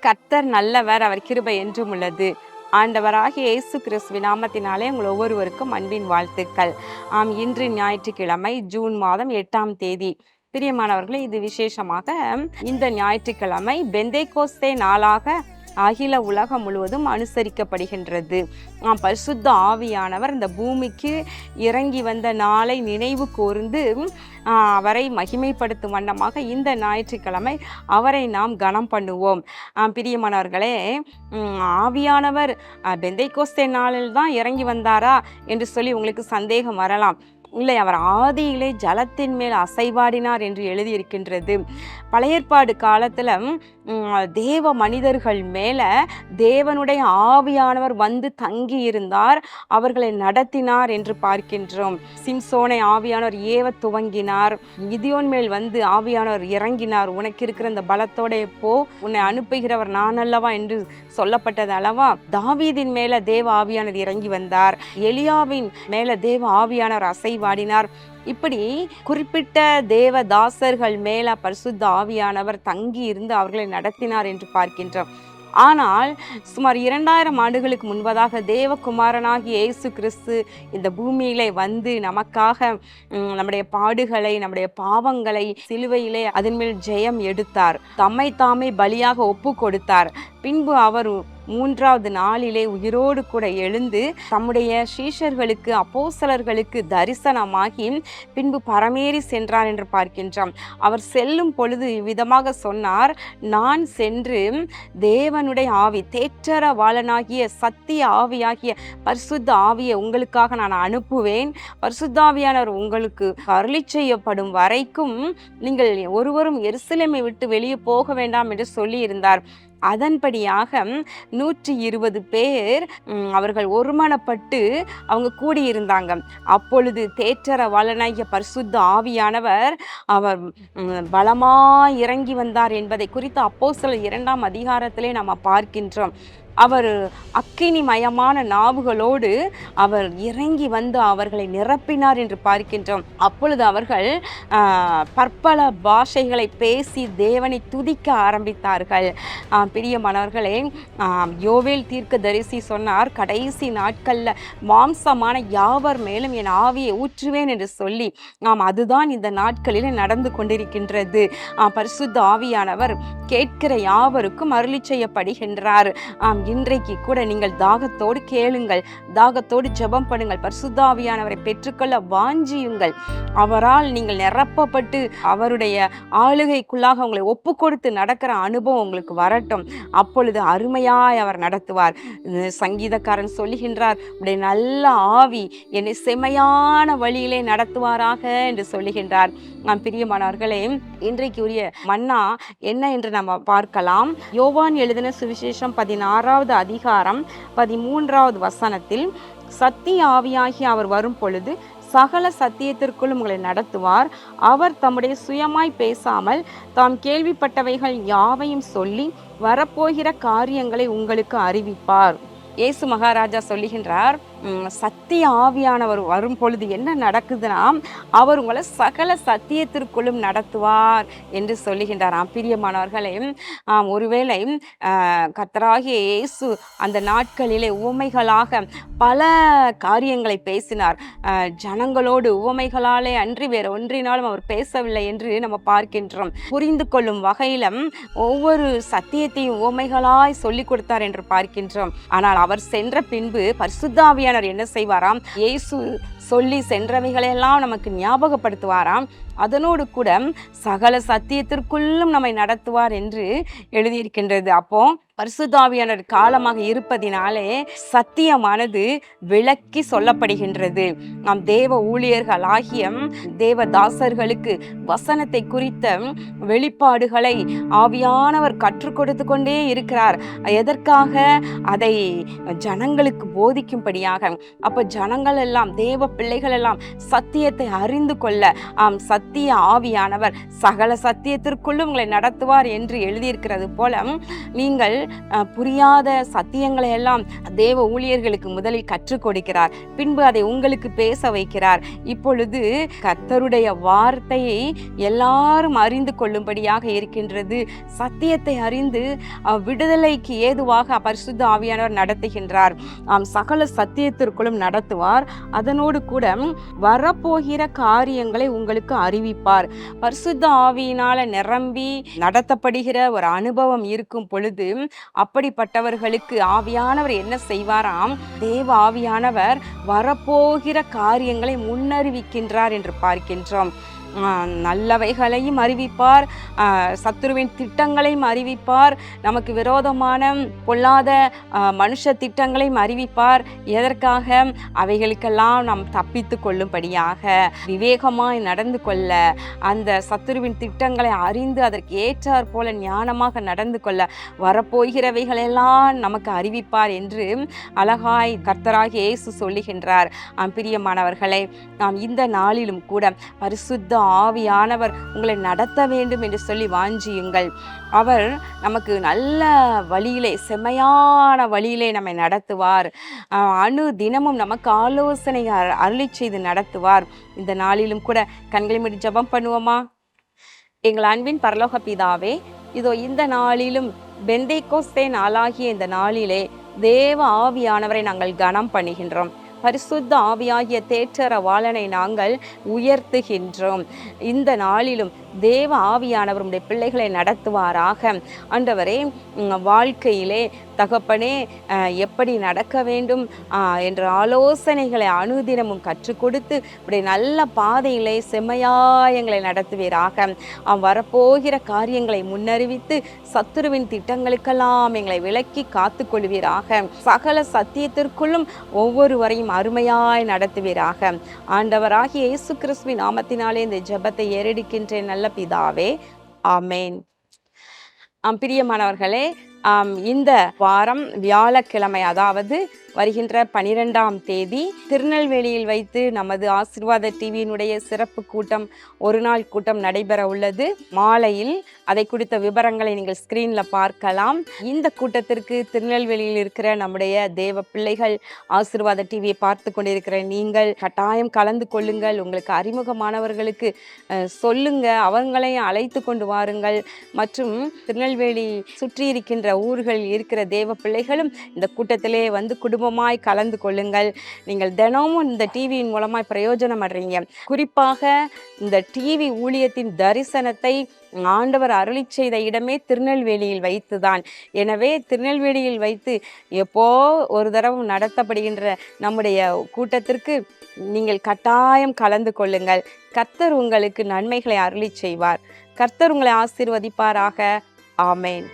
கர்த்தர் நல்லவர், அவர் கிருபை என்றும் உள்ளது. ஆண்டவராகிய இயேசு கிறிஸ்துவின் நாமத்தினாலே உங்கள் ஒவ்வொருவருக்கும் அன்பின் வாழ்த்துக்கள். இன்று ஞாயிற்றுக்கிழமை ஜூன் மாதம் 8ஆம் தேதி. பிரியமானவர்களே, இது விசேஷமாக இந்த ஞாயிற்றுக்கிழமை பெந்தேகோஸ்தே நாளாக அகில உலகம் முழுவதும் அனுசரிக்கப்படுகின்றது. பரிசுத்த ஆவியானவர் இந்த பூமிக்கு இறங்கி வந்த நாளை நினைவு கூர்ந்து அவரை மகிமைப்படுத்தும் வண்ணமாக இந்த ஞாயிற்றுக்கிழமை அவரை நாம் கனம் பண்ணுவோம். பிரியமானவர்களே, ஆவியானவர் பெந்தைக்கோஸ்தே நாளில் தான் இறங்கி வந்தாரா என்று சொல்லி உங்களுக்கு சந்தேகம் வரலாம். இல்லை, அவர் ஆதியிலே ஜலத்தின் மேல் அசைவாடினார் என்று எழுதியிருக்கின்றது. பழைய ஏற்பாடு காலத்தில் தேவ மனிதர்கள் மேல தேவனுடைய ஆவியானவர் வந்து தங்கி இருந்தார், அவர்களை நடத்தினார் என்று பார்க்கின்றோம். சிம்சோனை ஆவியானவர் ஏவ துவங்கினார். கிதியோன் மேல் வந்து ஆவியானவர் இறங்கினார். உனக்கு இருக்கிற இந்த பலத்தோட போ, உன்னை அனுப்புகிறவர் நான் அல்லவா என்று சொல்லப்பட்டது அல்லவா. தாவீதின் மேல தேவ ஆவியானவர் இறங்கி வந்தார். எலியாவின் மேல தேவ ஆவியானவர் அசைவாடினார். இப்படி குறிப்பிட்ட தேவ தாசர்கள் மேல பரிசுத்த ஆவியானவர் தங்கி இருந்து அவர்களை நடத்தினார் என்று பார்க்கின்றோம். ஆனால் சுமார் 2000 ஆண்டுகளுக்கு முன்பதாக தேவகுமாரனாகிய இயேசு கிறிஸ்து இந்த பூமியிலே வந்து நமக்காக நம்முடைய பாடுகளை, நம்முடைய பாவங்களை சிலுவையிலே அதன் மேல் ஜெயம் எடுத்தார். தம்மை தாமே பலியாக ஒப்பு கொடுத்தார். பின்பு அவர் 3ஆவது நாளிலே உயிரோடு கூட எழுந்து தம்முடைய சீஷர்களுக்கு, அப்போஸ்தலர்களுக்கு தரிசனமாகி பின்பு பரமேறி சென்றார் என்று பார்க்கின்றோம். அவர் செல்லும் பொழுது விதமாக சொன்னார், நான் சென்று தேவனுடைய ஆவி, தேற்றரவாளனாகிய சத்திய ஆவியாகிய பரிசுத்த ஆவியை உங்களுக்காக நான் அனுப்புவேன். பரிசுத்தாவியானவர் உங்களுக்கு அருளி செய்யப்படும் வரைக்கும் நீங்கள் ஒருவரும் எருசலேமை விட்டு வெளியே போக வேண்டாம் என்று சொல்லி இருந்தார். அதன்படியாக 120 பேர் அவர்கள் ஒருமனப்பட்டு அவங்க கூடியிருந்தாங்க. அப்பொழுது தேற்றரவாளனாகிய பரிசுத்த ஆவியானவர் அவர் பலமாய் இறங்கி வந்தார் என்பதை குறித்து அப்போஸ்தலர் 2ஆம் அதிகாரத்திலே நாம் பார்க்கின்றோம். அவர் அக்கினிமயமான நாவுகளோடு அவர் இறங்கி வந்து அவர்களை நிரப்பினார் என்று பார்க்கின்றோம். அப்பொழுது அவர்கள் பற்பல பாஷைகளை பேசி தேவனை துதிக்க ஆரம்பித்தார்கள். பிரியமானவர்களே, யோவேல் தீர்க்கதரிசி சொன்னார், கடைசி நாட்களில் மாம்சமான யாவர் மேலும் என் ஆவியை ஊற்றுவேன் என்று சொல்லி அதுதான் இந்த நாட்களில் நடந்து கொண்டிருக்கின்றது. பரிசுத்த ஆவியானவர் கேட்கிற யாவருக்கும் அருளி செய்யப்படுகின்றார். இன்றைக்கு கூட நீங்கள் தாகத்தோடு கேளுங்கள், தாகத்தோடு ஜெபம் பண்ணுங்கள், பரிசுத்த ஆவியானவரை பெற்றுக்கொள்ள வாஞ்சியுங்கள். அவரால் நீங்கள் நிரப்பப்பட்டு அவருடைய ஆளுகைக்குள்ளாக உங்களை ஒப்பு கொடுத்து நடக்கிற அனுபவம் உங்களுக்கு வரட்டும். அப்பொழுது அருமையாய் அவர் நடத்துவார். சங்கீதக்காரன் சொல்லுகின்றார், உடைய நல்ல ஆவி என்னை செமையான வழியிலே நடத்துவாராக என்று சொல்லுகின்றார். பிரியமானவர்களே, இன்றைக்கு உரிய மன்னா என்ன என்று நம்ம பார்க்கலாம். யோவான் எழுதின சுவிசேஷம் 16ஆவது அதிகாரம் 13ஆவது வசனத்தில், சத்திய ஆவியாகி அவர் வரும் பொழுது சகல சத்தியத்திற்குள்ளும் உங்களை நடத்துவார். அவர் தம்முடைய சுயமாய் பேசாமல் தாம் கேள்விப்பட்டவைகள் யாவையும் சொல்லி வரப்போகிற காரியங்களை உங்களுக்கு அறிவிப்பார். இயேசு மகாராஜா சொல்லுகின்றார், சத்திய ஆவியானவர் வரும் பொழுது என்ன நடக்குதுன்னா, அவர் உங்களை சகல சத்தியத்திற்குள்ளும் நடத்துவார் என்று சொல்லுகின்றார். பிரியமானவர்களே, ஒருவேளை கர்த்தராகிய இயேசு அந்த நாட்களிலே உவமைகளாக பல காரியங்களை பேசினார். ஜனங்களோடு உவமைகளாலே அன்றி வேற ஒன்றினாலும் அவர் பேசவில்லை என்று நம்ம பார்க்கின்றோம். புரிந்து கொள்ளும் வகையிலும் ஒவ்வொரு சத்தியத்தையும் உவமைகளாய் சொல்லிக் கொடுத்தார் என்று பார்க்கின்றோம். ஆனால் அவர் சென்ற பின்பு பரிசுத்த ஆவியானவர் என்ன செய்வாராம்? இயேசு சொல்லி சென்றவைகளெல்லாம் நமக்கு ஞாபகப்படுத்துவாராம். அதனோடு கூட சகல சத்தியத்திற்குள்ளும் நம்மை நடத்துவார் என்று எழுதியிருக்கின்றது. அப்போ பரிசுத்த ஆவியானவர் காலமாக இருப்பதினாலே சத்தியமானது விளக்கி சொல்லப்படுகின்றது. நாம் தேவ ஊழியர்கள் ஆகிய தேவ தாசர்களுக்கு வசனத்தை குறித்த வெளிப்பாடுகளை ஆவியானவர் கற்றுக் கொடுத்து கொண்டே இருக்கிறார். எதற்காக? அதை ஜனங்களுக்கு போதிக்கும்படியாக. அப்ப ஜனங்கள் எல்லாம், தேவ பிள்ளைகள் எல்லாம் சத்தியத்தை அறிந்து கொள்ள சத்திய ஆவியானவர் சகல சத்தியத்திற்குள்ளும் உங்களை நடத்துவார் என்று எழுதியிருக்கிறது போல, நீங்கள் புரியாத சத்தியங்களை எல்லாம் தேவ ஊழியர்களுக்கு முதலில் கற்றுக் கொடுக்கிறார். பின்பு அதை உங்களுக்கு பேச வைக்கிறார். இப்பொழுது கர்த்தருடைய வார்த்தையை எல்லாரும் அறிந்து கொள்ளும்படியாக இருக்கின்றது. சத்தியத்தை அறிந்து விடுதலைக்கு ஏதுவாக பரிசுத்த ஆவியானவர் நடத்துகின்றார். சகல சத்தியத்திற்குள்ளும் நடத்துவார். அதனோடு கூட வரப்போகிற காரியங்களை உங்களுக்கு அறிவிப்பார். பரிசுத்த ஆவியினால நிரம்பி நடத்தப்படுகிற ஒரு அனுபவம் இருக்கும் பொழுது அப்படிப்பட்டவர்களுக்கு ஆவியானவர் என்ன செய்வாராம்? தேவ ஆவியானவர் வரப்போகிற காரியங்களை முன்னறிவிக்கின்றார் என்று பார்க்கின்றோம். நல்லவைகளையும் அறிவிப்பார், சத்துருவின் திட்டங்களையும் அறிவிப்பார், நமக்கு விரோதமான பொல்லாத மனுஷ திட்டங்களையும் அறிவிப்பார். எதற்காக? அவைகளுக்கெல்லாம் நாம் தப்பித்து கொள்ளும்படியாக, விவேகமாய் நடந்து கொள்ள, அந்த சத்துருவின் திட்டங்களை அறிந்து அதற்கு ஏற்றாற் போல ஞானமாக நடந்து கொள்ள வரப்போகிறவைகளெல்லாம் நமக்கு அறிவிப்பார் என்று அழகாய் கர்த்தராகிய இயேசு சொல்லுகின்றார். பிரியமானவர்களே, நாம் இந்த நாளிலும் கூட பரிசுத்த ஆவியானவர் உங்களை நடத்த வேண்டும் என்று சொல்லி வாஞ்சியுங்கள். அவர் நமக்கு நல்ல வழியிலே, செம்மையான வழியிலே நம்மை நடத்துவார். அணு தினமும் நமக்கு ஆலோசனை அருளி செய்து நடத்துவார். இந்த நாளிலும் கூட கண்களை மூடி ஜெபம் பண்ணுவோமா? எங்கள் அன்பின் பரலோக பிதாவே, இதோ இந்த நாளிலும் பெந்தேகோஸ்தே நாளாகிய இந்த நாளிலே தேவ ஆவியானவரை நாங்கள் கனம் பண்ணுகின்றோம். பரிசுத்த ஆவியாகிய தேற்றரவாளனை நாங்கள் உயர்த்துகின்றோம். இந்த நாளிலும் தேவ ஆவியானவர் உடைய பிள்ளைகளை நடத்துவாராக. ஆண்டவரே, வாழ்க்கையிலே தகப்பனே எப்படி நடக்க வேண்டும் என்ற ஆலோசனைகளை அனுதினமும் கற்றுக் கொடுத்து இப்படி நல்ல பாதையிலே செம்மையாயங்களை நடத்துவீராக. வரப்போகிற காரியங்களை முன்னறிவித்து சத்துருவின் திட்டங்களுக்கெல்லாம் எங்களை விலக்கி காத்து கொள்வீராக. சகல சத்தியத்திற்குள்ளும் ஒவ்வொருவரையும் அருமையாய் நடத்துவீராக. ஆண்டவராகிய இயேசு கிறிஸ்துவின் நாமத்தினாலே இந்த ஜெபத்தை ஏறெடுக்கின்றேன் நல்ல பிதாவே, ஆமேன். பிரியமானவர்களே, இந்த வாரம் வியாழக்கிழமை, அதாவது வருகின்ற 12ஆம் தேதி திருநெல்வேலியில் வைத்து நமது ஆசீர்வாத டிவியினுடைய சிறப்பு கூட்டம், ஒரு நாள் கூட்டம் நடைபெற உள்ளது. மாலையில் அதை குறித்த விவரங்களை நீங்கள் ஸ்கிரீனில் பார்க்கலாம். இந்த கூட்டத்திற்கு திருநெல்வேலியில் இருக்கிற நம்முடைய தேவ பிள்ளைகள், ஆசீர்வாத டிவியை பார்த்து கொண்டிருக்கிற நீங்கள் கட்டாயம் கலந்து கொள்ளுங்கள். உங்களுக்கு அறிமுகமானவர்களுக்கு சொல்லுங்க, அவங்களையும் அழைத்து கொண்டு வாருங்கள். மற்றும் திருநெல்வேலி சுற்றி இருக்கின்ற ஊர்களில் இருக்கிற தேவ பிள்ளைகளும் இந்த கூட்டத்திலே வந்து குடும்பமாய் கலந்து கொள்ளுங்கள். நீங்கள் தினமும் இந்த டிவியின் மூலமாய் பிரயோஜனம் அடைறீங்க. குறிப்பாக இந்த டிவி ஊழியத்தின் தரிசனத்தை ஆண்டவர் அருளி செய்த இடமே திருநெல்வேலியில் வைத்துதான். எனவே திருநெல்வேலியில் வைத்து எப்போ ஒரு தடவை நடத்தப்படுகின்ற நம்முடைய கூட்டத்திற்கு நீங்கள் கட்டாயம் கலந்து கொள்ளுங்கள். கர்த்தர் உங்களுக்கு நன்மைகளை அருளி செய்வார். கர்த்தர் உங்களை ஆசீர்வதிப்பாராக. ஆமேன்.